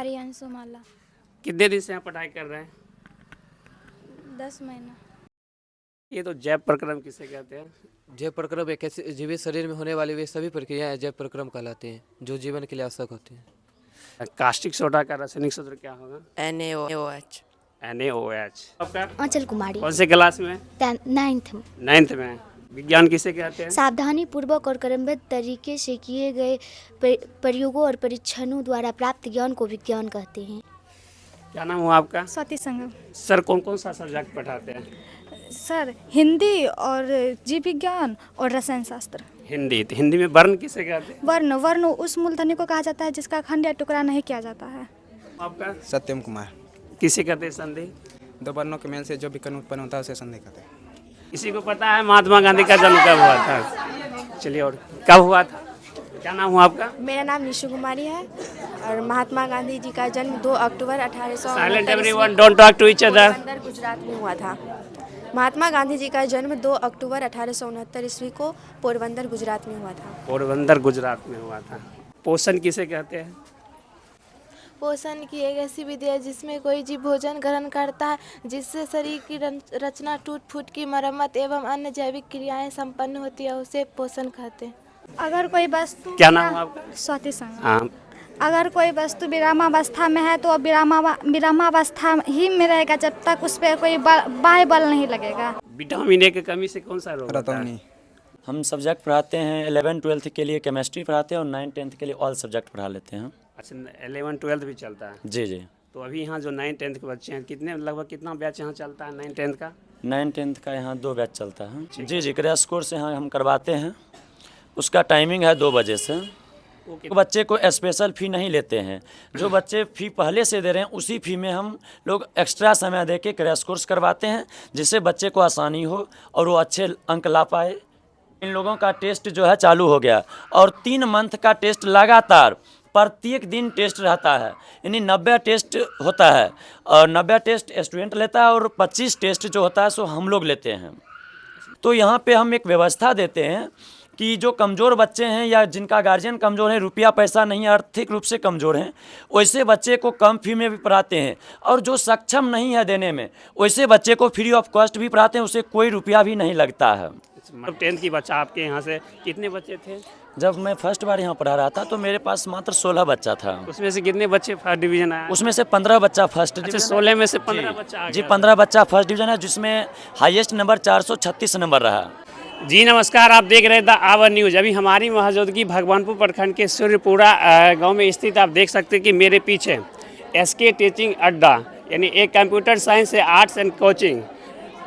कुमारी अंशुमाला। कितने दिन से यहाँ पढ़ाई कर रहे हैं? 10 महीना। ये तो जैव प्रक्रम किसे कहते हैं? जैव प्रक्रम एक ऐसे जीवित शरीर में होने वाली वे सभी प्रक्रियाएं जैव प्रक्रम कहलाती हैं जो जीवन के लिए आवश्यक होती हैं। कास्टिक सोडा का रासायनिक सूत्र क्या होगा? NaOH। NaOH। आपका आंचल कुमारी। कौन से क्लास में? 9th में। 9th में। विज्ञान किसे कहते हैं? सावधानी पूर्वक और क्रमबद्ध तरीके से किए गए प्रयोगों और परीक्षणों द्वारा प्राप्त ज्ञान को विज्ञान कहते हैं। क्या नाम हुआ आपका? स्वाति संगम। सर कौन कौन सा सब्जेक्ट पढ़ाते हैं? सर हिंदी और जीव विज्ञान और रसायन शास्त्र। हिंदी। तो हिंदी में वर्ण किसे कहते हैं? वर्ण वर्ण उस मूलधनी को कहा जाता है जिसका खंड या टुकड़ा नहीं किया जाता है। आपका? सत्यम कुमार। किसे कहते हैं संधि? दो वर्णों के मेल से जो विकर्ण उत्पन्न होता है उसे संधि कहते हैं। किसी को पता है महात्मा गांधी का जन्म कब हुआ था? चलिए, और कब हुआ था? क्या नाम हुआ आपका? मेरा नाम निशु कुमारी है और महात्मा गांधी जी का जन्म 2 अक्टूबर 1869 silent everyone, don't talk to each other. Porbandar Gujarat में हुआ था। महात्मा गांधी जी का जन्म 2 अक्टूबर 1869 ईस्वी को पोरबंदर गुजरात में हुआ था। पोरबंदर गुजरात में हुआ था। पोषण किसे कहते हैं? पोषण की एक ऐसी विधि है जिसमें कोई जीव भोजन ग्रहण करता है जिससे शरीर की रचना टूट फूट की मरम्मत एवं अन्य जैविक क्रियाएं संपन्न होती है, उसे पोषण कहते हैं। अगर कोई वस्तु क्या नाम है आपका? स्वाति संगम। हाँ। अगर कोई वस्तु विरामावस्था में है तो विरामावस्था ही में रहेगा जब तक उस पर कोई बाह्य बल नहीं लगेगा। विटामिन ए की कमी से कौन सा रोग होता है? रतौनी। हम सब्जेक्ट पढ़ाते हैं 11-12 के लिए केमिस्ट्री पढ़ाते हैं और 9-10 के लिए ऑल सब्जेक्ट पढ़ा लेते हैं। अच्छा, 11-12 भी चलता है? जी जी। तो अभी यहाँ जो 9-10 के बच्चे हैं, कितने लगभग कितना बैच यहाँ चलता है 9-10 का? 9-10 का यहाँ 2 बैच चलता है। जी जी, क्रैश कोर्स यहाँ हम करवाते हैं। उसका टाइमिंग है 2 बजे से। बच्चे को स्पेशल फ़ी नहीं लेते हैं। जो बच्चे फ़ी पहले से दे रहे हैं उसी फ़ी में हम लोग एक्स्ट्रा समय दे के क्रैश कोर्स करवाते हैं जिससे बच्चे को आसानी हो और वो अच्छे अंक ला पाए। इन लोगों का टेस्ट जो है चालू हो गया और 3 मंथ का टेस्ट लगातार प्रत्येक दिन टेस्ट रहता है, यानी 90 टेस्ट होता है और 90 टेस्ट स्टूडेंट लेता है और 25 टेस्ट जो होता है सो हम लोग लेते हैं। तो यहाँ पे हम एक व्यवस्था देते हैं कि जो कमज़ोर बच्चे हैं या जिनका गार्जियन कमज़ोर है, रुपया पैसा नहीं, आर्थिक रूप से कमज़ोर हैं, वैसे बच्चे को कम फी में भी पढ़ाते हैं और जो सक्षम नहीं है देने में वैसे बच्चे को फ्री ऑफ कॉस्ट भी पढ़ाते हैं, उसे कोई रुपया भी नहीं लगता है। मतलब 10th की बच्चा आपके यहाँ से कितने बच्चे थे? जब मैं फर्स्ट बार यहाँ पढ़ा रहा था तो मेरे पास मात्र 16 बच्चा था। उसमें से कितने बच्चे फर्स्ट डिवीजन आए? उसमें से 15 बच्चा फर्स्ट अच्छा, डिवीजन। 16 में से 15 बच्चा आ जी, गया। 15 बच्चा फर्स्ट डिवीजन है जिसमें हाईएस्ट नंबर 436 नंबर रहा। जी नमस्कार, आप देख रहे थे आवर न्यूज़। अभी हमारी मौजूदगी भगवानपुर प्रखंड के सूर्यपुरा गांव में स्थित, आप देख सकते हैं कि मेरे पीछे SK टीचिंग अड्डा यानी एक कंप्यूटर साइंस से arts and coaching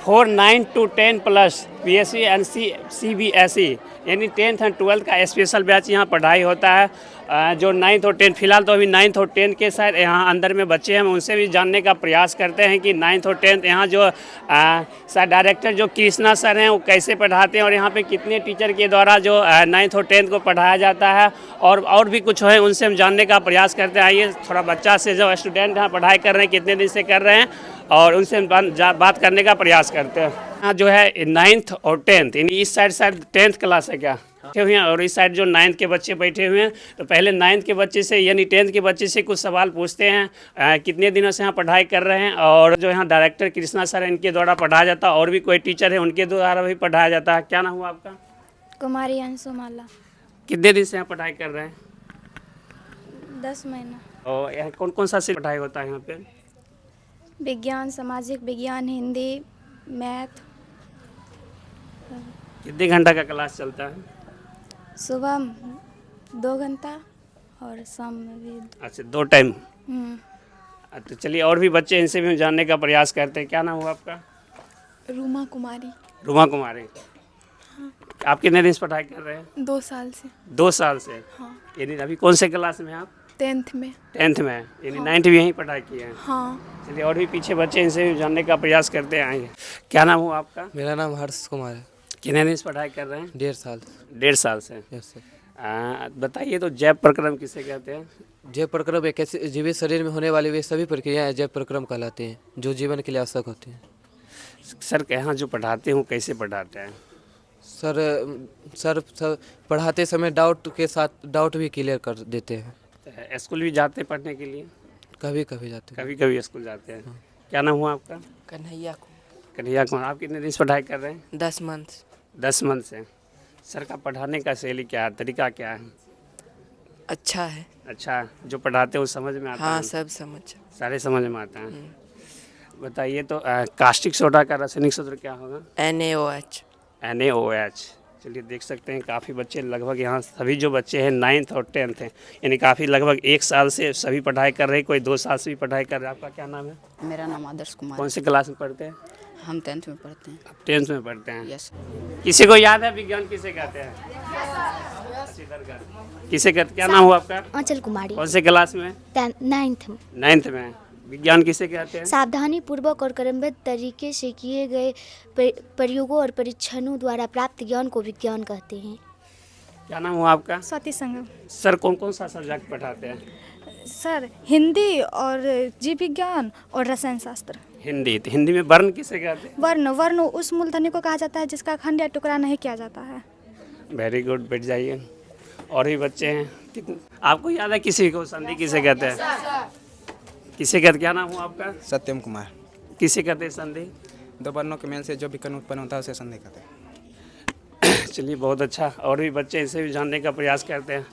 4 9 to 10 plus PSC and CBSE यानी 10th एंड 12th का स्पेशल बैच यहाँ पढ़ाई होता है। जो 9th और 10th, फिलहाल तो अभी 9th और 10th के साथ यहाँ अंदर में बच्चे हैं, उनसे भी जानने का प्रयास करते हैं कि 9th और 10th यहाँ जो सर डायरेक्टर जो कृष्णा सर हैं वो कैसे पढ़ाते हैं और यहाँ पे कितने टीचर के द्वारा जो 9th और 10th को पढ़ाया जाता है और भी कुछ है उनसे हम जानने का प्रयास करते हैं। आइए थोड़ा बच्चा से जो स्टूडेंट यहाँ पढ़ाई कर रहे हैं, कितने दिन से कर रहे हैं और उनसे हम बात करने का प्रयास करते हैं। यहाँ जो है 9th और 10th यानी इस साइड 10th क्लास है क्या बैठे हुए हैं और इस साइड जो 9th के बच्चे बैठे हुए हैं। तो पहले 9th के बच्चे से यानी 10th के बच्चे से कुछ सवाल पूछते हैं, कितने दिनों से यहाँ पढ़ाई कर रहे हैं और जो यहाँ डायरेक्टर कृष्णा सर है इनके द्वारा पढ़ाया जाता है और भी कोई टीचर है उनके द्वारा भी पढ़ाया जाता है। क्या नाम हुआ आपका? कुमारी अंशुमाला। कितने दिन से यहाँ पढ़ाई कर रहे हैं? 10 महीना। और यहाँ कौन कौन सा पढ़ाई होता है यहाँ पे? विज्ञान, सामाजिक विज्ञान, हिंदी, मैथ। कितने घंटा का क्लास चलता है? सुबह 2 घंटा और शाम में भी। अच्छा, 2 टाइम। तो चलिए और भी बच्चे इनसे भी जानने का प्रयास करते हैं। क्या नाम हुआ आपका? रूमा कुमारी। रूमा कुमारी। आप कितने दिन से पढ़ाई कर रहे हैं? 2 साल से। 2 साल से? हाँ। यानी अभी कौन से क्लास में आप? 10th में। 10th में यानी 9th भी यहीं पढ़ाई की है? हाँ। चलिए और भी पीछे बच्चे इनसे भी जानने का प्रयास करते आएंगे। क्या नाम हुआ आपका? मेरा नाम हर्ष कुमार है। कितने दिन से पढ़ाई कर रहे हैं? 1.5 साल। 1.5 साल से? Yes sir. बताइए तो जैव प्रक्रम किसे कहते हैं? जैव प्रक्रम एक ऐसे जीवित शरीर में होने वाली वे सभी प्रक्रियाएं जैव प्रक्रम कहलाती हैं जो जीवन के लिए आवश्यक होती हैं। सर यहाँ जो पढ़ाते हैं कैसे पढ़ाते हैं? सर पढ़ाते समय डाउट के साथ डाउट भी क्लियर कर देते हैं। स्कूल भी जाते हैं पढ़ने के लिए? कभी कभी जाते हैं। कभी कभी स्कूल जाते हैं। क्या नाम हुआ आपका? कन्हैया कन्हैया कुमार। आप कितने दिन से पढ़ाई कर रहे हैं? 10 मंथ। 10 मंथ से। सर का पढ़ाने का शैली क्या है, तरीका क्या है? अच्छा है। अच्छा, जो पढ़ाते हैं वो समझ में आता हाँ है? सब समझ। सारे समझ में आता है। बताइए तो कास्टिक सोडा का रासायनिक सूत्र क्या होगा? NaOH। NaOH। चलिए देख सकते हैं काफ़ी बच्चे लगभग यहाँ सभी जो बच्चे हैं 9th और 10th हैं, यानी काफ़ी लगभग 1 साल से सभी पढ़ाई कर रहे हैं, कोई 2 साल से भी पढ़ाई कर रहे हैं। आपका क्या नाम है? मेरा नाम आदर्श कुमार। कौन सी क्लास में पढ़ते हैं? हम 10th में पढ़ते हैं। आप 10th में पढ़ते हैं। यस। किसी को याद है विज्ञान किसे कहते हैं? किसे कहते? क्या नाम हुआ आपका? आंचल कुमारी। कौन से क्लास में? 9th में। 9th में। विज्ञान किसे कहते हैं? सावधानी पूर्वक और क्रमबद्ध तरीके से किए गए प्रयोगों और परीक्षणों द्वारा प्राप्त ज्ञान को विज्ञान कहते हैं। क्या नाम हुआ आपका? स्वाति संगम। सर कौन कौन सा सब्जेक्ट पढ़ाते हैं? सर हिंदी और जीव विज्ञान और रसायन शास्त्र। हिंदी। तो हिंदी में वर्ण किसे कहते हैं? वर्ण वर्ण उस मूलधनी को कहा जाता है जिसका खंड या टुकड़ा नहीं किया जाता है। वेरी गुड, बैठ जाइए। और भी बच्चे हैं कितने? आपको याद है किसी को संधि किसे कहते हैं? किसे कहते? क्या नाम हुआ आपका? सत्यम कुमार। किसे कहते हैं संधि? दो वर्णों के मेल से जो विकर्ण उत्पन्न होता है उसे संधि कहते हैं। चलिए बहुत अच्छा। और भी बच्चे इसे भी जानने का प्रयास करते हैं।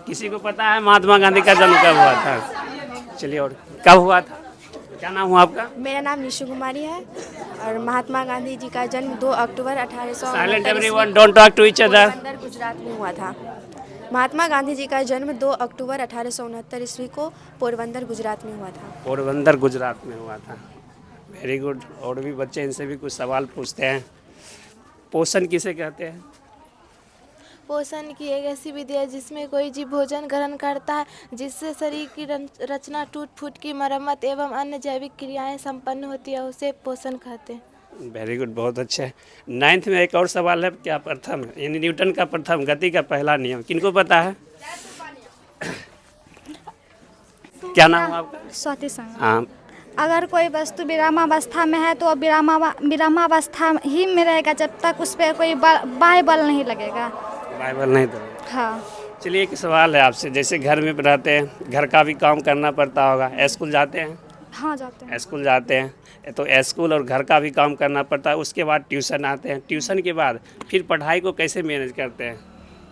किसी को पता है महात्मा गांधी का जन्म कब हुआ था? चलिए, और कब हुआ था? क्या नाम हुआ आपका? मेरा नाम निशु कुमारी है और महात्मा गांधी जी का जन्म 2 अक्टूबर 1869 silent everyone, don't talk to each other. Porbandar Gujarat में हुआ था। महात्मा गांधी जी का जन्म 2 अक्टूबर 1869 ईस्वी को पोरबंदर गुजरात में हुआ था। पोरबंदर गुजरात में हुआ था। Very good. और भी बच्चे इनसे भी कुछ सवाल पूछते हैं। पोषण किसे कहते हैं? पोषण की एक ऐसी विधि है जिसमें कोई जीव भोजन ग्रहण करता है जिससे शरीर की रचना टूट फूट की मरम्मत एवं अन्य जैविक क्रियाएं संपन्न होती है, उसे पोषण कहते हैं। वेरी गुड, बहुत अच्छे। 9th में एक और सवाल है, क्या प्रथम यानी न्यूटन का प्रथम गति का पहला नियम किनको पता है? क्या नाम है आपका? स्वाति संगम। हाँ। अगर कोई वस्तु विरामावस्था में है तो विरामावस्था ही में रहेगा जब तक उस पर कोई बाह्य बल नहीं लगेगा। बाइबल नहीं तो। हाँ। चलिए एक सवाल है आपसे, जैसे घर में रहते हैं, घर का भी काम करना पड़ता होगा, स्कूल जाते हैं? हाँ जाते हैं। स्कूल जाते हैं तो स्कूल और घर का भी काम करना पड़ता है, उसके बाद ट्यूशन आते हैं, ट्यूशन के बाद फिर पढ़ाई को कैसे मैनेज करते हैं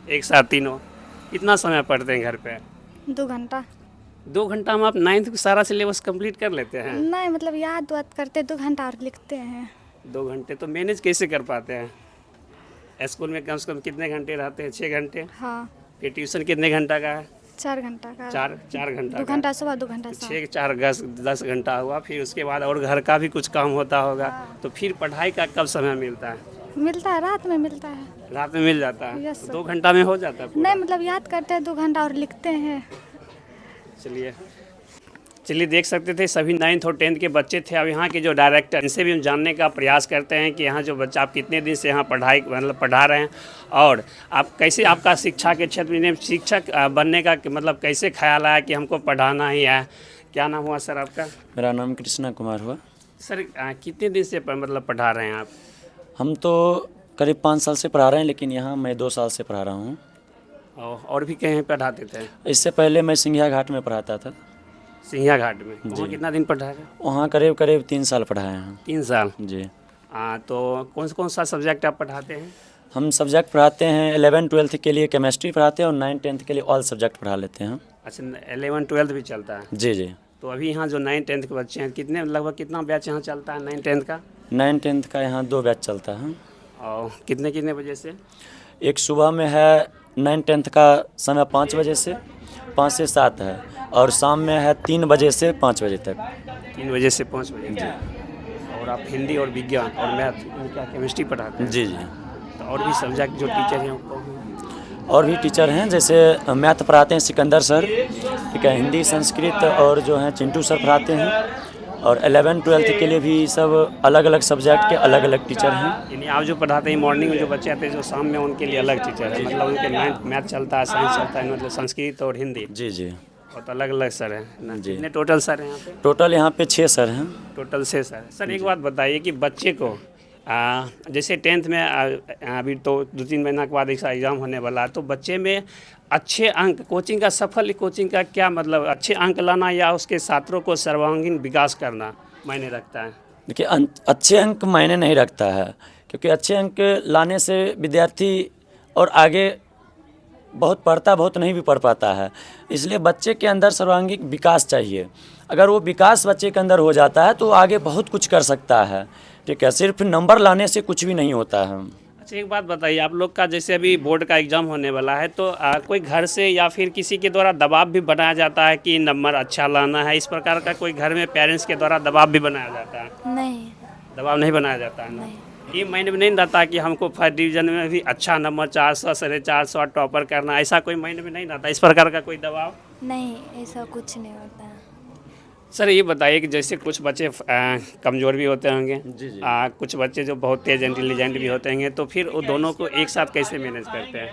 एक साथ तीनों? कितना समय पढ़ते हैं घर पे? 2 घंटा। 2 घंटा में आप 9th का सारा सिलेबस कंप्लीट कर लेते हैं? नहीं मतलब याद वाद करते 2 घंटा और लिखते हैं। 2 घंटे तो मैनेज कैसे कर पाते हैं? स्कूल में कम से कम कितने घंटे रहते हैं? 6 घंटे। हाँ। फिर ट्यूशन कितने घंटा का है? 4 घंटा का। 4 घंटा 2 का। घंटा सुबह 2 घंटा शाम। 6 4 10 घंटा हुआ। फिर उसके बाद और घर का भी कुछ काम होता होगा, तो फिर पढ़ाई का कब समय मिलता है? मिलता है रात में मिलता है। रात में मिल जाता है? Yes sir. 2 घंटा में हो जाता है पूरा? नहीं मतलब याद करते हैं 2 घंटा और लिखते हैं। चलिए देख सकते थे सभी 9th और 10th के बच्चे थे। अब यहाँ के जो डायरेक्टर, इनसे भी हम जानने का प्रयास करते हैं कि यहाँ जो बच्चा, आप कितने दिन से यहाँ पढ़ाई मतलब पढ़ा रहे हैं और आप कैसे, आपका शिक्षा के क्षेत्र में शिक्षक बनने का मतलब कैसे ख्याल आया कि हमको पढ़ाना ही है? क्या नाम हुआ सर आपका? मेरा नाम कृष्णा कुमार हुआ। सर कितने दिन से मतलब पढ़ा रहे हैं आप? हम तो करीब 5 साल से पढ़ा रहे हैं, लेकिन यहाँ मैं 2 साल से पढ़ा रहा हूँ। और भी कहीं पढ़ाते थे? इससे पहले मैं सिंघिया घाट में पढ़ाता था। सिंघिया घाट में? वहाँ कितना दिन पढ़ा है? वहाँ करीब करीब 3 साल पढ़ाए हैं। 3 साल? जी। तो कौन सा सब्जेक्ट आप पढ़ाते हैं? हम सब्जेक्ट पढ़ाते हैं 11 12 के लिए केमिस्ट्री पढ़ाते हैं और 9 10 के लिए ऑल सब्जेक्ट पढ़ा लेते हैं। अच्छा, 11 12 भी चलता है? जी जी। तो अभी यहाँ जो 9 10 के बच्चे हैं, कितने लगभग कितना बैच यहाँ चलता है 9 10 का? 9 10 का यहाँ 2 बैच चलता है। और कितने बजे से? एक सुबह में है 9 10 का समय 5 बजे से 5 से 7 है, और शाम में है 3 बजे से 5 बजे तक। 3 बजे से 5 बजे जी। और आप हिंदी और विज्ञान और मैथ, क्या केमिस्ट्री पढ़ाते हैं? जी जी। तो और भी सब्जेक्ट जो टीचर हैं वो? और भी टीचर हैं, जैसे मैथ पढ़ाते हैं सिकंदर सर, ठीक है, हिंदी संस्कृत और जो हैं चिंटू सर पढ़ाते हैं, और 11 12 के लिए भी सब अलग अलग सब्जेक्ट के अलग अलग टीचर हैं। यानी आप जो पढ़ाते हैं मॉर्निंग में जो बच्चे आते हैं, जो शाम में उनके लिए अलग टीचर है? मतलब उनके मैथ चलता है, साइंस चलता है, मतलब संस्कृत और हिंदी? जी जी। और तो अलग अलग सर हैं ना? जी। कितने टोटल सर हैं यहाँ पे? टोटल यहाँ पे 6 सर हैं। Total 6 sir. सर एक बात बताइए कि बच्चे को जैसे 10th में अभी तो 2-3 महीना के बाद इसका एग्ज़ाम होने वाला है, तो बच्चे में अच्छे अंक कोचिंग का सफल कोचिंग का क्या मतलब, अच्छे अंक लाना या उसके छात्रों को सर्वांगीण विकास करना मायने रखता है? देखिए अच्छे अंक मायने नहीं रखता है, क्योंकि अच्छे अंक लाने से विद्यार्थी और आगे बहुत पढ़ता बहुत नहीं भी पढ़ पाता है। इसलिए बच्चे के अंदर सर्वांगीण विकास चाहिए। अगर वो विकास बच्चे के अंदर हो जाता है तो आगे बहुत कुछ कर सकता है। ठीक है, सिर्फ नंबर लाने से कुछ भी नहीं होता है। अच्छा, एक बात बताइए, आप लोग का जैसे अभी बोर्ड का एग्ज़ाम होने वाला है, तो कोई घर से या फिर किसी के द्वारा दबाव भी बनाया जाता है कि नंबर अच्छा लाना है, इस प्रकार का कोई घर में पेरेंट्स के द्वारा दबाव भी बनाया जाता है? नहीं, दबाव नहीं बनाया जाता है ना? ये माइंड में नहीं रहता कि हमको फर्स्ट डिवीजन में भी अच्छा नंबर 400 450 टॉपर करना, ऐसा कोई माइंड में नहीं रहता, इस प्रकार का कोई दबाव? नहीं, ऐसा कुछ नहीं होता है। सर ये बताइए कि जैसे कुछ बच्चे कमज़ोर भी होते होंगे, जी जी। कुछ बच्चे जो बहुत तेज़ इंटेलिजेंट भी होते होंगे, तो फिर वो दोनों को एक साथ कैसे मैनेज करते हैं?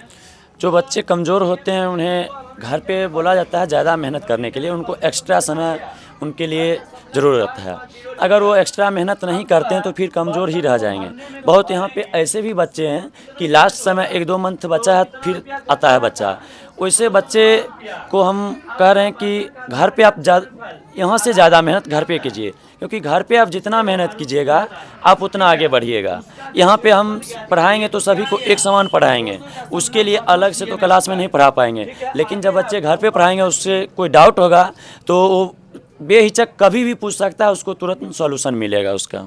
जो बच्चे कमज़ोर होते हैं उन्हें घर पे बोला जाता है ज़्यादा मेहनत करने के लिए, उनको एक्स्ट्रा समय उनके लिए ज़रूरत है। अगर वो एक्स्ट्रा मेहनत नहीं करते हैं तो फिर कमज़ोर ही रह जाएंगे। बहुत यहाँ पे ऐसे भी बच्चे हैं कि लास्ट समय 1-2 मंथ बचा है फिर आता है बच्चा। वैसे बच्चे को हम कह रहे हैं कि घर पे आप यहाँ से ज़्यादा मेहनत घर पे कीजिए, क्योंकि घर पे आप जितना मेहनत कीजिएगा आप उतना आगे बढ़िएगा। यहाँ पे हम पढ़ाएंगे तो सभी को एक समान पढ़ाएंगे, उसके लिए अलग से तो क्लास में नहीं पढ़ा पाएंगे। लेकिन जब बच्चे घर पे पढ़ाएंगे, उससे कोई डाउट होगा तो वो बेहिचक कभी भी पूछ सकता है, उसको तुरंत सॉल्यूशन मिलेगा उसका।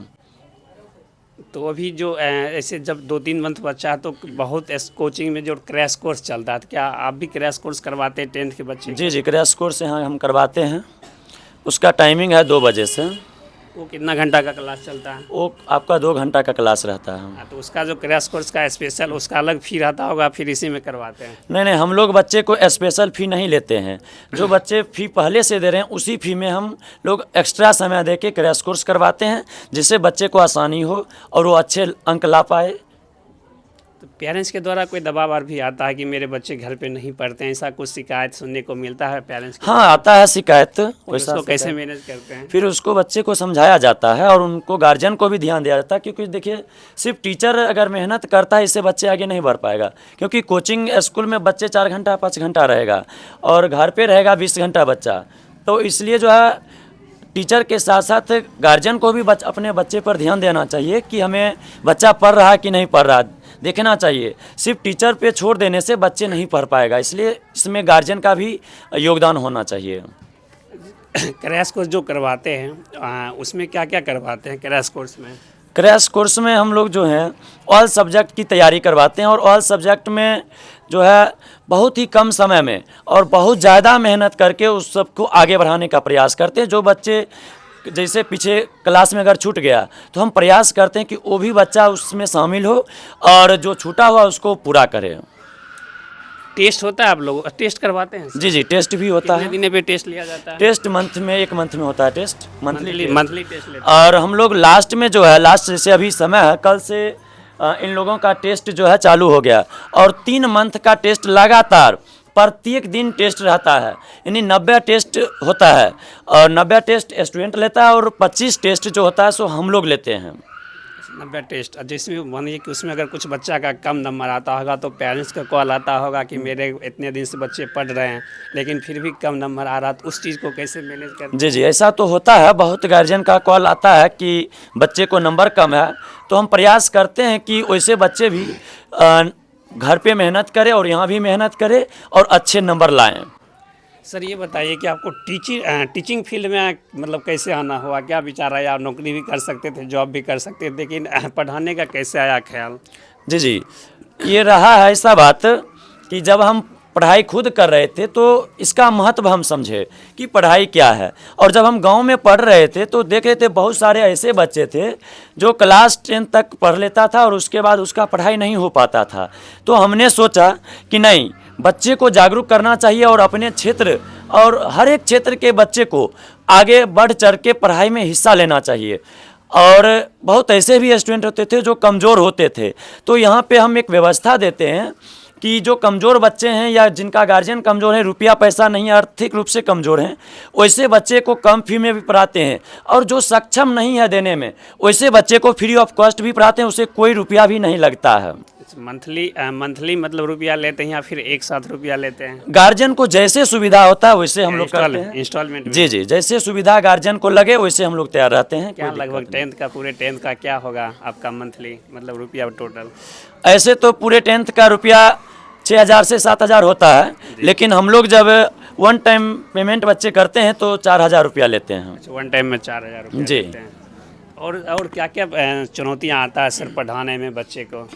तो अभी जो ऐसे जब 2-3 मंथ बच्चा है तो बहुत कोचिंग में जो क्रैश कोर्स चलता है, तो क्या आप भी क्रैश कोर्स करवाते हैं 10th के बच्चे? जी जी, क्रैश कोर्स यहाँ हम करवाते हैं। उसका टाइमिंग है 2 बजे से। वो कितना घंटा का क्लास चलता है? वो आपका 2 घंटा का क्लास रहता है। तो उसका जो क्रैश कोर्स का स्पेशल उसका अलग फी रहता होगा, फिर इसी में करवाते हैं? नहीं, हम लोग बच्चे को स्पेशल फ़ी नहीं लेते हैं। जो बच्चे फ़ी पहले से दे रहे हैं उसी फ़ी में हम लोग एक्स्ट्रा समय दे के क्रैश कोर्स करवाते हैं, जिससे बच्चे को आसानी हो और वो अच्छे अंक ला पाए। तो पेरेंट्स के द्वारा कोई दबाव और भी आता है कि मेरे बच्चे घर पे नहीं पढ़ते हैं, ऐसा कुछ शिकायत सुनने को मिलता है पेरेंट्स के? हाँ, आता है शिकायत। वैसा उसको कैसे मैनेज करते हैं? फिर उसको बच्चे को समझाया जाता है और उनको गार्जियन को भी ध्यान दिया जाता है, क्योंकि देखिए सिर्फ टीचर अगर मेहनत करता है इससे बच्चे आगे नहीं बढ़ पाएगा। क्योंकि कोचिंग स्कूल में बच्चे 4 घंटा 5 घंटा रहेगा और घर पे रहेगा 20 घंटा बच्चा। तो इसलिए जो है टीचर के साथ साथ गार्जियन को भी अपने बच्चे पर ध्यान देना चाहिए कि हमें बच्चा पढ़ रहा है कि नहीं पढ़ रहा, देखना चाहिए। सिर्फ टीचर पे छोड़ देने से बच्चे नहीं पढ़ पाएगा, इसलिए इसमें गार्जियन का भी योगदान होना चाहिए। क्रैश कोर्स जो करवाते हैं उसमें क्या क्या करवाते हैं क्रैश कोर्स में? क्रैश कोर्स में हम लोग जो हैं ऑल सब्जेक्ट की तैयारी करवाते हैं, और ऑल सब्जेक्ट में जो है बहुत ही कम समय में और बहुत ज़्यादा मेहनत करके उस सबको आगे बढ़ाने का प्रयास करते हैं। जो बच्चे जैसे पीछे क्लास में अगर छूट गया तो हम प्रयास करते हैं कि वो भी बच्चा उसमें शामिल हो और जो छूटा हुआ उसको पूरा करे। टेस्ट होता है, आप लोग टेस्ट करवाते हैं? जी जी, टेस्ट भी होता है। कितने दिन पे टेस्ट लिया जाता है? टेस्ट मंथ में 1 मंथ में होता है टेस्ट, मंथली टेस्ट लेते हैं। और हम लोग लास्ट में जो है, लास्ट जैसे अभी समय है, कल से इन लोगों का टेस्ट जो है चालू हो गया और 3 मंथ का टेस्ट लगातार प्रत्येक दिन टेस्ट रहता है, यानी 90 टेस्ट होता है और 90 टेस्ट स्टूडेंट लेता है और 25 टेस्ट जो होता है सो हम लोग लेते हैं। 90 टेस्ट, जिसमें मानिए कि उसमें अगर कुछ बच्चा का कम नंबर आता होगा तो पेरेंट्स का कॉल आता होगा कि मेरे इतने दिन से बच्चे पढ़ रहे हैं लेकिन फिर भी कम नंबर आ रहा, तो उस चीज़ को कैसे मैनेज करते? जी जी, ऐसा तो होता है, बहुत गार्जियन का कॉल आता है कि बच्चे को नंबर कम है, तो हम प्रयास करते हैं कि वैसे बच्चे भी घर पे मेहनत करें और यहाँ भी मेहनत करें और अच्छे नंबर लाएं। सर ये बताइए कि आपको टीचिंग फील्ड में मतलब कैसे आना हुआ, क्या विचार आया? आप नौकरी भी कर सकते थे, जॉब भी कर सकते थे, लेकिन पढ़ाने का कैसे आया ख्याल? जी जी, ये रहा है ऐसा बात कि जब हम पढ़ाई खुद कर रहे थे तो इसका महत्व हम समझे कि पढ़ाई क्या है। और जब हम गांव में पढ़ रहे थे तो देख रहे थे बहुत सारे ऐसे बच्चे थे जो क्लास 10 तक पढ़ लेता था और उसके बाद उसका पढ़ाई नहीं हो पाता था। तो हमने सोचा कि नहीं, बच्चे को जागरूक करना चाहिए और अपने क्षेत्र और हर एक क्षेत्र के बच्चे को आगे बढ़ चढ़ के पढ़ाई में हिस्सा लेना चाहिए। और बहुत ऐसे भी स्टूडेंट होते थे जो कमज़ोर होते थे, तो यहाँ पे हम एक व्यवस्था देते हैं कि जो कमज़ोर बच्चे हैं या जिनका गार्जियन कमज़ोर है, रुपया पैसा नहीं है, आर्थिक रूप से कमज़ोर हैं, वैसे बच्चे को कम फी में भी पढ़ाते हैं। और जो सक्षम नहीं है देने में, वैसे बच्चे को फ्री ऑफ कॉस्ट भी पढ़ाते हैं, उसे कोई रुपया भी नहीं लगता है। मंथली मतलब रुपया लेते हैं या फिर एक साथ रुपया लेते हैं? गार्जियन को जैसे सुविधा होता है वैसे हम लोग करते हैं। इंस्टॉलमेंट? जी जी, जैसे सुविधा गार्जियन को लगे वैसे हम लोग तैयार रहते हैं। क्या लगभग पूरे टेंथ का क्या होगा आपका मंथली मतलब रुपया टोटल? ऐसे तो पूरे 10th का रुपया 6,000 से 7,000 होता है, लेकिन हम लोग जब वन टाइम पेमेंट बच्चे करते हैं तो 4,000 रुपया लेते हैं। वन टाइम में 4,000 रुपया जी। लेते हैं। और क्या क्या चुनौतियाँ आता है सर पढ़ाने में बच्चे को?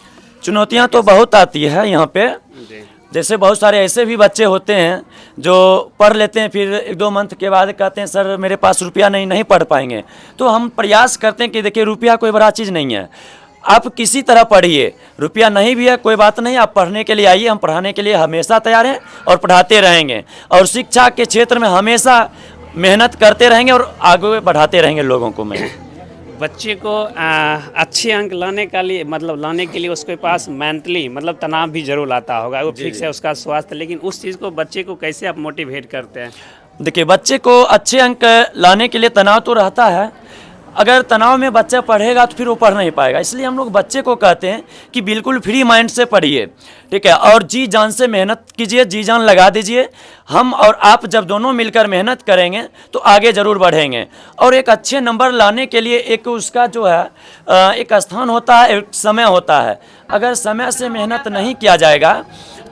चुनौतियाँ तो बहुत आती है यहाँ पे। जी। जैसे बहुत सारे ऐसे भी बच्चे होते हैं जो पढ़ लेते हैं, फिर 1-2 मंथ के बाद कहते हैं सर मेरे पास रुपया नहीं पढ़ पाएंगे। तो हम प्रयास करते हैं कि देखिए रुपया कोई बड़ा चीज़ नहीं है, आप किसी तरह पढ़िए, रुपया नहीं भी है कोई बात नहीं, आप पढ़ने के लिए आइए, हम पढ़ाने के लिए हमेशा तैयार हैं और पढ़ाते रहेंगे। और शिक्षा के क्षेत्र में हमेशा मेहनत करते रहेंगे और आगे बढ़ाते रहेंगे लोगों को। मैं बच्चे को अच्छे अंक लाने के लिए उसके पास मेंटली मतलब तनाव भी जरूर लाता होगा, वो फिक्स है उसका स्वास्थ्य, लेकिन उस चीज़ को बच्चे को कैसे आप मोटिवेट करते हैं? देखिए बच्चे को अच्छे अंक लाने के लिए तनाव तो रहता है, अगर तनाव में बच्चा पढ़ेगा तो फिर वो पढ़ नहीं पाएगा। इसलिए हम लोग बच्चे को कहते हैं कि बिल्कुल फ्री माइंड से पढ़िए, ठीक है, और जी जान से मेहनत कीजिए, जी जान लगा दीजिए। हम और आप जब दोनों मिलकर मेहनत करेंगे तो आगे ज़रूर बढ़ेंगे। और एक अच्छे नंबर लाने के लिए एक उसका जो है एक स्थान होता है, एक समय होता है। अगर समय से मेहनत नहीं किया जाएगा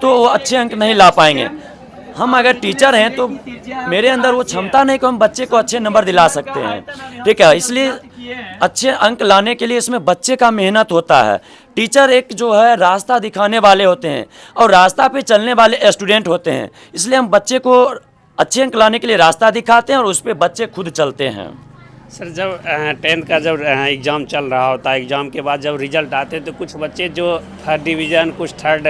तो वो अच्छे अंक नहीं ला पाएंगे। हम अगर टीचर हैं तो मेरे अंदर वो क्षमता नहीं कि हम बच्चे को अच्छे नंबर दिला सकते हैं, ठीक है। इसलिए अच्छे अंक लाने के लिए इसमें बच्चे का मेहनत होता है। टीचर एक जो है रास्ता दिखाने वाले होते हैं और रास्ता पे चलने वाले स्टूडेंट होते हैं। इसलिए हम बच्चे को अच्छे अंक लाने के लिए रास्ता दिखाते हैं और उस पर बच्चे खुद चलते हैं। सर जब 10th का जब एग्ज़ाम चल रहा होता है, एग्ज़ाम के बाद जब रिजल्ट आते हैं तो कुछ बच्चे जो थर्ड डिवीज़न, कुछ थर्ड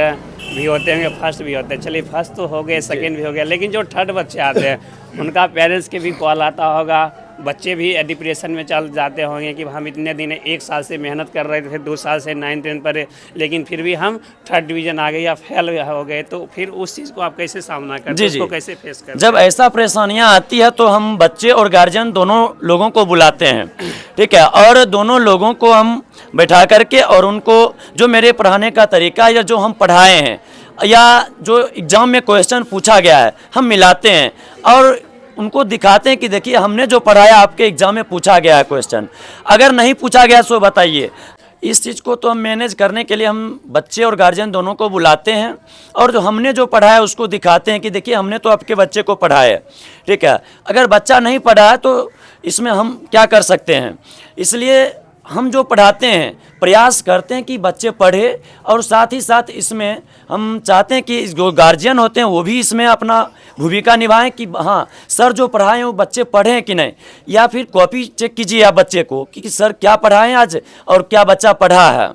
भी होते हैं, फर्स्ट भी होते हैं। चलिए फर्स्ट तो हो गए, सेकंड भी हो गया, लेकिन जो थर्ड बच्चे आते हैं उनका पेरेंट्स के भी कॉल आता होगा, बच्चे भी डिप्रेशन में चल जाते होंगे कि हम इतने दिन 1 साल से मेहनत कर रहे थे, 2 साल से 9th-10th पर, लेकिन फिर भी हम थर्ड डिवीज़न आ गए या फेल हो गए। तो फिर उस चीज़ को आप कैसे सामना करते हैं, उसको कैसे फेस करते हैं? जब ऐसा परेशानियां आती है तो हम बच्चे और गार्जियन दोनों लोगों को बुलाते हैं, ठीक है, और दोनों लोगों को हम बैठा करके और उनको जो मेरे पढ़ाने का तरीका या जो हम पढ़ाए हैं या जो एग्ज़ाम में क्वेश्चन पूछा गया है हम मिलाते हैं और उनको दिखाते हैं कि देखिए हमने जो पढ़ाया आपके एग्ज़ाम में पूछा गया है क्वेश्चन, अगर नहीं पूछा गया सो बताइए। इस चीज़ को तो हम मैनेज करने के लिए हम बच्चे और गार्जियन दोनों को बुलाते हैं और जो हमने जो पढ़ाया उसको दिखाते हैं कि देखिए हमने तो आपके बच्चे को पढ़ाया है, ठीक है। अगर बच्चा नहीं पढ़ा है तो इसमें हम क्या कर सकते हैं। इसलिए हम जो पढ़ाते हैं प्रयास करते हैं कि बच्चे पढ़े और साथ ही साथ इसमें हम चाहते हैं कि जो गार्जियन होते हैं वो भी इसमें अपना भूमिका निभाएं कि हाँ सर जो पढ़ाए हैं वो बच्चे पढ़े हैं कि नहीं, या फिर कॉपी चेक कीजिए आप बच्चे को कि सर क्या पढ़ाएं आज और क्या बच्चा पढ़ा है।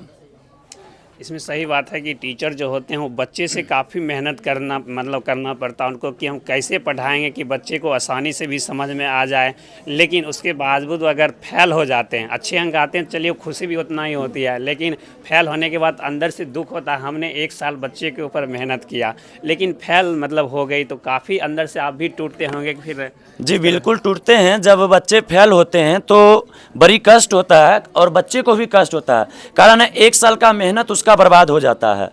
इसमें सही बात है कि टीचर जो होते हैं वो बच्चे से काफ़ी मेहनत करना पड़ता है उनको कि हम कैसे पढ़ाएंगे कि बच्चे को आसानी से भी समझ में आ जाए। लेकिन उसके बावजूद अगर फेल हो जाते हैं, अच्छे अंक आते हैं, चलिए खुशी भी उतना ही होती है, लेकिन फेल होने के बाद अंदर से दुख होता है। हमने 1 साल बच्चे के ऊपर मेहनत किया लेकिन फेल हो गई तो काफ़ी अंदर से आप भी टूटते होंगे फिर? जी बिल्कुल टूटते हैं। जब बच्चे फेल होते हैं तो बड़ी कष्ट होता है और बच्चे को भी कष्ट होता है, कारण 1 साल का मेहनत उसका बर्बाद हो जाता है,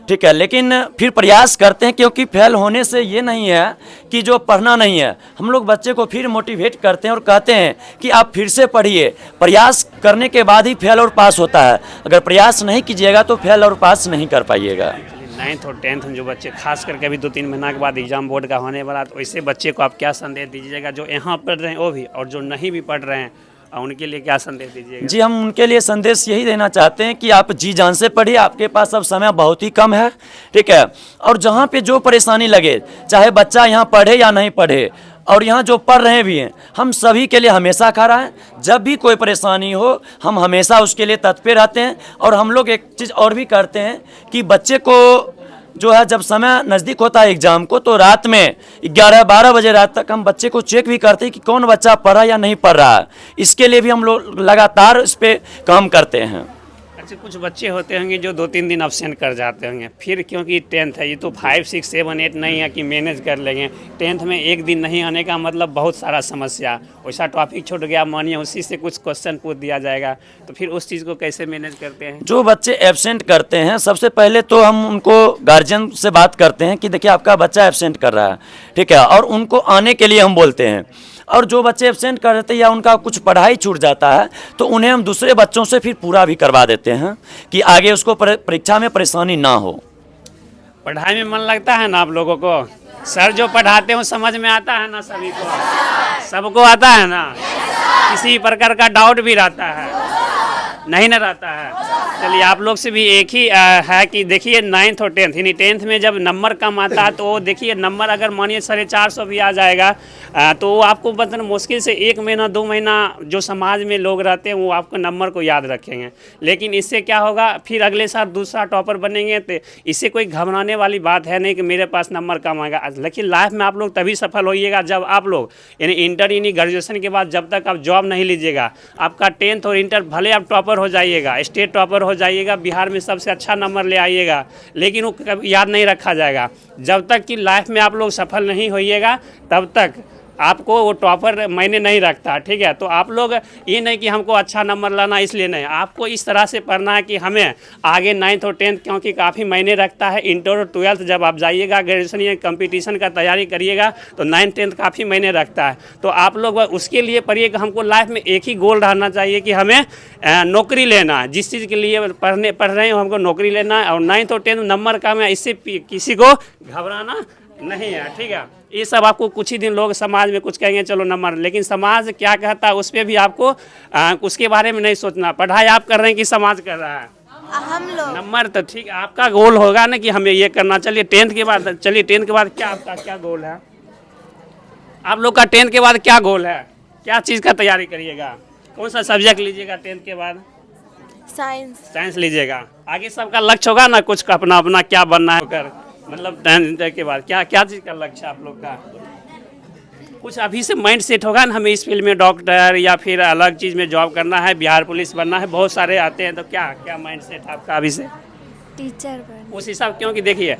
ठीक है। लेकिन फिर प्रयास करते हैं क्योंकि फेल होने से ये नहीं है कि जो पढ़ना नहीं है, हम लोग बच्चे को फिर मोटिवेट करते हैं और कहते हैं कि आप फिर से पढ़िए। प्रयास करने के बाद ही फेल और पास होता है, अगर प्रयास नहीं कीजिएगा तो फेल और पास नहीं कर पाइएगा। 9th और 10th जो बच्चे खास करके अभी 2-3 महीना के बाद एग्ज़ाम बोर्ड का होने वाला, तो ऐसे बच्चे को आप क्या संदेश दीजिएगा जो यहाँ पढ़ रहे हैं वो भी और जो नहीं भी पढ़ रहे हैं उनके लिए क्या संदेश दीजिएगा? जी हम उनके लिए संदेश यही देना चाहते हैं कि आप जी जान से पढ़िए, आपके पास अब समय बहुत ही कम है, ठीक है। और जहाँ पे जो परेशानी लगे, चाहे बच्चा यहाँ पढ़े या नहीं पढ़े और यहाँ जो पढ़ रहे भी हैं, हम सभी के लिए हमेशा खड़ा है। जब भी कोई परेशानी हो हम हमेशा उसके लिए तत्पर रहते हैं। और हम लोग एक चीज़ और भी करते हैं कि बच्चे को जो है जब समय नज़दीक होता है एग्ज़ाम को तो रात में 11-12 बजे रात तक हम बच्चे को चेक भी करते हैं कि कौन बच्चा पढ़ा या नहीं पढ़ रहा है। इसके लिए भी हम लोग लगातार इस पर काम करते हैं। अच्छा, कुछ बच्चे होते होंगे जो 2-3 दिन अब्सेंट कर जाते होंगे, फिर क्योंकि 10th है, ये तो 5, 6, 7, 8 नहीं है कि मैनेज कर लेंगे। 10th में एक दिन नहीं आने का मतलब बहुत सारा समस्या, वैसा टॉपिक छूट गया मानिए उसी से कुछ क्वेश्चन पूछ दिया जाएगा, तो फिर उस चीज़ को कैसे मैनेज करते हैं? जो बच्चे एब्सेंट करते हैं सबसे पहले तो हम उनको गार्जियन से बात करते हैं कि देखिए आपका बच्चा एब्सेंट कर रहा है, ठीक है, और उनको आने के लिए हम बोलते हैं। और जो बच्चे एब्सेंट कर देते हैं या उनका कुछ पढ़ाई छूट जाता है तो उन्हें हम दूसरे बच्चों से फिर पूरा भी करवा देते हैं कि आगे उसको परीक्षा में परेशानी ना हो। पढ़ाई में मन लगता है ना आप लोगों को? सर जो पढ़ाते हैं वो समझ में आता है ना सभी को? सबको आता है ना? किसी प्रकार का डाउट भी रहता है? नहीं ना रहता है। चलिए आप लोग से भी एक ही है कि देखिए 9th और 10th, यानी 10th में जब नंबर कम आता है तो देखिए नंबर अगर मानिए 450 भी आ जाएगा तो वो आपको मतलब मुश्किल से 1 महीना 2 महीना जो समाज में लोग रहते हैं वो आपको नंबर को याद रखेंगे। लेकिन इससे क्या होगा, फिर अगले साल दूसरा टॉपर बनेंगे, तो इससे कोई घबराने वाली बात है नहीं कि मेरे पास नंबर कम आएगा। लेकिन लाइफ में आप लोग तभी सफल होइएगा जब आप लोग यानी इंटर यानी ग्रेजुएशन के बाद जब तक आप जॉब नहीं लीजिएगा, आपका 10th और इंटर भले आप टॉपर हो जाइएगा, स्टेट टॉपर हो जाइएगा, बिहार में सबसे अच्छा नंबर ले आइएगा, लेकिन वो कभी याद नहीं रखा जाएगा। जब तक कि लाइफ में आप लोग सफल नहीं होइएगा तब तक आपको वो टॉपर मायने नहीं रखता, ठीक है। तो आप लोग ये नहीं कि हमको अच्छा नंबर लाना इसलिए नहीं, आपको इस तरह से पढ़ना है कि हमें आगे 9th और 10th क्योंकि काफ़ी मायने रखता है। इंटर और 12th जब आप जाइएगा ग्रेजुएशन या कंपटीशन का तैयारी करिएगा तो 9th 10th काफ़ी मायने रखता है। तो आप लोग उसके लिए पढ़िए कि हमको लाइफ में एक ही गोल रहना चाहिए कि हमें नौकरी लेना है। जिस चीज़ के लिए पढ़ रहे हैं हमको नौकरी लेना है, और 9th और 10th नंबर कम है इससे किसी को घबराना नहीं है, ठीक है। ये सब आपको कुछ ही दिन लोग समाज में कुछ कहेंगे चलो नंबर, लेकिन समाज क्या कहता है उस पर भी आपको उसके बारे में नहीं सोचना। पढ़ाई आप कर रहे हैं कि समाज कर रहा है? हम लोग नंबर तो ठीक, आपका गोल होगा ना कि हमें ये करना। चलिए 10th के बाद, चलिए 10th के बाद क्या आपका क्या गोल है? आप लोग का 10th के बाद क्या गोल है? क्या चीज़ का तैयारी करिएगा? कौन सा सब्जेक्ट लीजिएगा 10th के बाद? साइंस लीजिएगा। आगे सबका लक्ष्य होगा ना कुछ अपना अपना क्या बनना है कर, मतलब 10th के बाद क्या क्या चीज़ का लक्ष्य आप लोग का? कुछ अभी से माइंड सेट होगा ना हमें इस फील्ड में डॉक्टर या फिर अलग चीज़ में जॉब करना है, बिहार पुलिस बनना है, बहुत सारे आते हैं, तो क्या क्या माइंड सेट आपका अभी से? टीचर बन। उस हिसाब, क्योंकि देखिए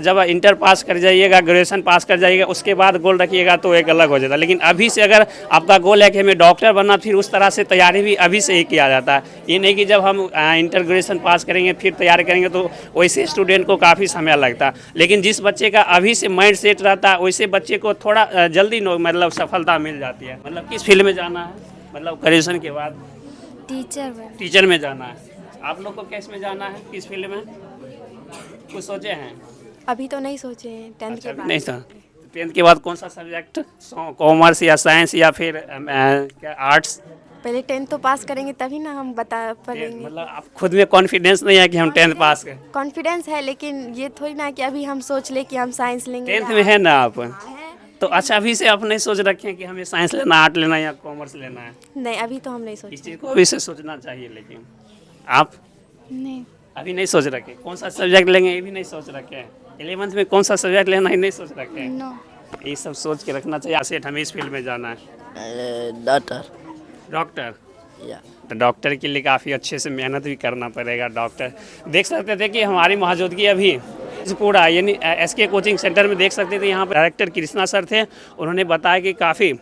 जब इंटर पास कर जाइएगा, ग्रेजुएशन पास कर जाइएगा, उसके बाद गोल रखिएगा तो एक अलग हो जाता है। लेकिन अभी से अगर आपका गोल है कि हमें डॉक्टर बनना, फिर उस तरह से तैयारी भी अभी से ही किया जाता है। ये नहीं कि जब हम इंटर ग्रेजुएशन पास करेंगे फिर तैयारी करेंगे तो वैसे स्टूडेंट को काफ़ी समय लगता है। लेकिन जिस बच्चे का अभी से माइंड सेट रहता है वैसे बच्चे को थोड़ा जल्दी मतलब सफलता मिल जाती है। मतलब किस फील्ड में जाना है? मतलब ग्रेजुएशन के बाद टीचर में जाना है। आप लोग को किस में जाना है, किस फील्ड में कुछ सोचे हैं? अभी तो नहीं सोचे हैं 10th के बाद। नहीं सर, 10th के बाद कौन सा सब्जेक्ट, कॉमर्स या साइंस या फिर क्या आर्ट्स? पहले 10th तो पास करेंगे तभी ना हम बता पाएंगे। मतलब आप खुद में कॉन्फिडेंस नहीं है कि हम 10th पास करें? कॉन्फिडेंस है, लेकिन ये थोड़ी ना कि अभी हम सोच ले कि हम साइंस लेंगे। 10th में है ना आप? तो अच्छा अभी से आप नहीं सोच रखे हैं कि हमें साइंस लेना, आर्ट लेना या कॉमर्स लेना है? नहीं, अभी तो हम नहीं सोचे। इस चीज़ को अभी से सोचना चाहिए। लेकिन आप नहीं, अभी नहीं सोच रखे कौन सा सब्जेक्ट लेंगे, ये भी नहीं सोच रखे हैं। 11th में कौन सा सब्जेक्ट लेना है नहीं सोच रखे हैं। नो। ये सब सोच के रखना चाहिए। सेठ हमें इस फील्ड में जाना है। डॉक्टर या तो डॉक्टर के लिए काफ़ी अच्छे से मेहनत भी करना पड़ेगा। डॉक्टर देख सकते थे कि हमारी मौजूदगी अभी पूरा यानी SK कोचिंग सेंटर में देख सकते थे, यहाँ पर डायरेक्टर कृष्णा सर थे। उन्होंने बताया कि काफ़ी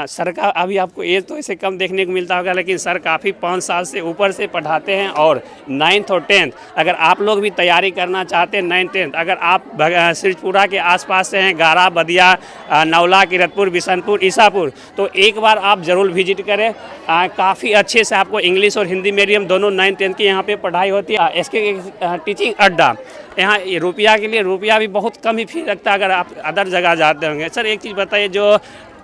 सर का अभी आपको एज तो ऐसे कम देखने को मिलता होगा, लेकिन सर काफ़ी 5 साल से ऊपर से पढ़ाते हैं। और 9th और 10th अगर आप लोग भी तैयारी करना चाहते हैं 9th 10th, अगर आप सिरपुरा के आसपास से हैं, गारा, बदिया, नवला, किरतपुर, बिशनपुर, ईसापुर, तो एक बार आप ज़रूर विजिट करें। काफ़ी अच्छे से आपको इंग्लिश और हिंदी मीडियम दोनों 9th 10th की यहाँ पे पढ़ाई होती है। SK टीचिंग अड्डा, यहाँ रुपया के लिए रुपया भी बहुत कम ही फी लगता है अगर आप अदर जगह जाते होंगे। सर एक चीज़ बताइए, जो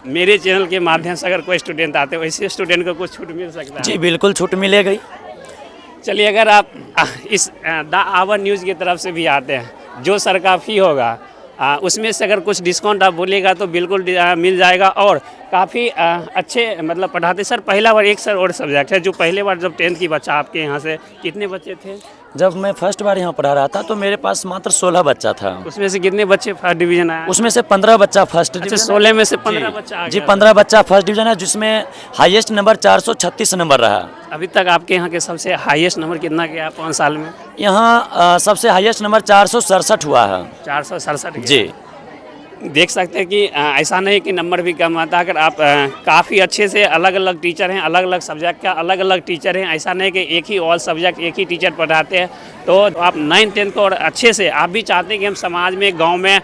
मेरे चैनल के माध्यम से अगर कोई स्टूडेंट आते हैं वैसे स्टूडेंट को कुछ छूट मिल सकता है? जी बिल्कुल छूट मिलेगी। चलिए अगर आप इस द आवर न्यूज़ की तरफ से भी आते हैं, जो सर का फ़ी होगा उसमें से अगर कुछ डिस्काउंट आप बोलिएगा तो बिल्कुल मिल जाएगा। और काफ़ी अच्छे मतलब पढ़ाते सर। पहला बार एक सर और सब्जेक्ट है जो पहले बार जब 10th की बच्चा आपके यहाँ से कितने बच्चे थे? जब मैं फर्स्ट बार यहाँ पढ़ा रहा था तो मेरे पास मात्र 16 बच्चा था। उसमें से कितने बच्चे फर्स्ट डिवीजन आए? उसमें से 15 बच्चा फर्स्ट डिवीजन। 16 में से 15 बच्चा आ जी गया। 15 बच्चा फर्स्ट डिवीजन है, जिसमें हाईएस्ट नंबर 436 नंबर रहा। अभी तक आपके यहाँ के सबसे हाईएस्ट नंबर कितना गया 5 साल में? यहाँ सबसे हाईएस्ट नंबर 467 हुआ है। 467 जी। देख सकते हैं कि ऐसा नहीं कि नंबर भी कम आता है। अगर आप काफ़ी अच्छे से अलग अलग टीचर हैं, अलग अलग सब्जेक्ट का अलग अलग टीचर हैं, ऐसा नहीं कि एक ही ऑल सब्जेक्ट एक ही टीचर पढ़ाते हैं। तो आप 9th 10th को और अच्छे से आप भी चाहते हैं कि हम समाज में गांव में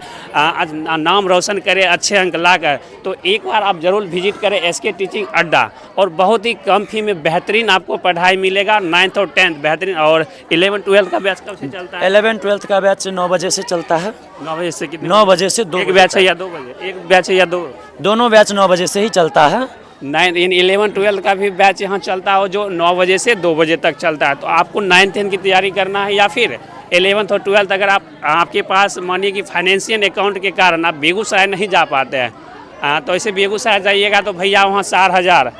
नाम रोशन करें, अच्छे अंक लाकर, तो एक बार आप ज़रूर विजिट करें एसके टीचिंग अड्डा। और बहुत ही कम फी में बेहतरीन आपको पढ़ाई मिलेगा। 9th और 10th बेहतरीन। और 11 12 का बैच कब से चलता है? 11 12 का बैच 9 बजे से चलता है। 9 बजे से कितने? 9 बजे से 2 एक बैच है या 2 बजे? एक बैच है या 2? दोनों बैच 9 बजे से ही चलता है। 9 इन 11 12 का भी बैच यहाँ चलता हो जो 9 बजे से 2 बजे तक चलता है। तो आपको 9 10 की तैयारी करना है या फिर 11th और 12th अगर आपके पास मानिए कि फाइनेंशियल अकाउंट के कारण आप बेगूसराय नहीं जा पाते हैं, तो ऐसे बेगूसराय जाइएगा तो भैया वहाँ 4,000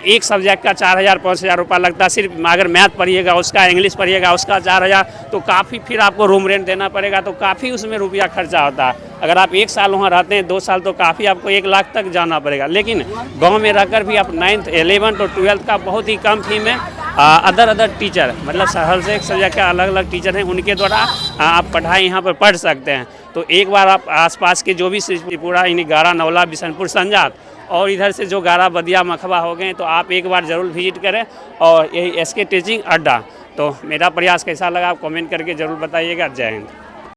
एक सब्जेक्ट का 4,000 5,000 रुपये लगता है। सिर्फ अगर मैथ पढ़िएगा उसका, इंग्लिश पढ़िएगा उसका 4,000, तो काफ़ी फिर आपको रूम रेंट देना पड़ेगा, तो काफ़ी उसमें रुपया खर्चा होता है। अगर आप 1 साल वहाँ रहते हैं, 2 साल, तो काफ़ी आपको 1 लाख तक जाना पड़ेगा। लेकिन गांव में रहकर भी आप 9th 11th और 12th का बहुत ही कम फी में अदर टीचर, मतलब हर से एक सब्जेक्ट का अलग अलग टीचर हैं, उनके द्वारा आप पढ़ाई यहाँ पर पढ़ सकते हैं। तो एक बार आप आसपास के जो भी पूरा यानी गारा, नौला, बिशनपुर, संजात और इधर से जो गारा, बदिया, मखबा हो गए, तो आप एक बार ज़रूर विजिट करें। और यही एसके टीचिंग अड्डा। तो मेरा प्रयास कैसा लगा आप कमेंट करके ज़रूर बताइएगा। जय हिंद।